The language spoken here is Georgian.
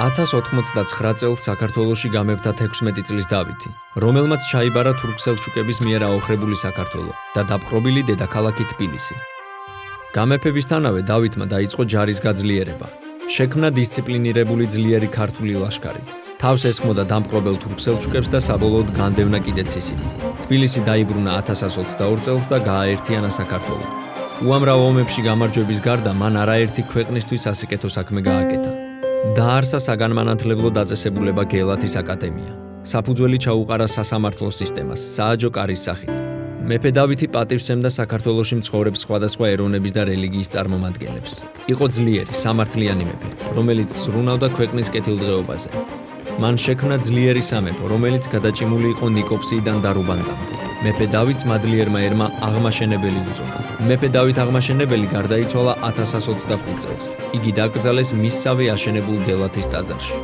1089 წელს საქართველოში გამეფდა 16 წლის დავითი, რომელმაც ჩაიბარა თურქ-სელჩუკების მიერ აოხრებული საქართველო და დაპყრობილი დედაქალაქი თბილისი. გამეფებისთანავე დავითმა დაიწყო ჯარის გაძლიერება. შექმნა დისციპლინირებული ძლიერი ქართული ლაშქარი. თავს ესხმოდა დამპყრობელ თურქ-სელჩუკებს და საბოლოოდ განდევნა კიდეც ისინი. თბილისი დაიბრუნა 1122 წელს და გააერთიანა საქართველო. უამრავ ომებში გამარჯვების გარდა მან არაერთი ქვეყნისთვის სასიკეთო საქმე გააკეთა. დაარსა საგანმანათლებლო დაწესებულება გელათის აკადემია. საფუძველი ჩაუყარა სასამართლო სისტემას, სააჯო კარის სახით. მეფე დავითი პატივსცემდა საქართველოში მცხოვრებ სხვადასხვა ეროვნების და რელიგიის წარმომადგენლებს. იყო ძლიერი, სამართლიანი მეფე, რომელიც ზრუნავდა ქვეყნის კეთილდღეობაზე. მან შექმნა ძლიერი სამეფო, რომელიც გადაჭიმული იყო ნიკოპსიიდან დარუბანდამდე. მეფე დავითს მადლიერმა ერმა აღმაშენებელი უწოდა. მეფე დავით აღმაშენებელი გარდაიცვალა 1125 წელს. იგი დაკრძალეს მისსავე აშენებულ გელათის ტაძარში.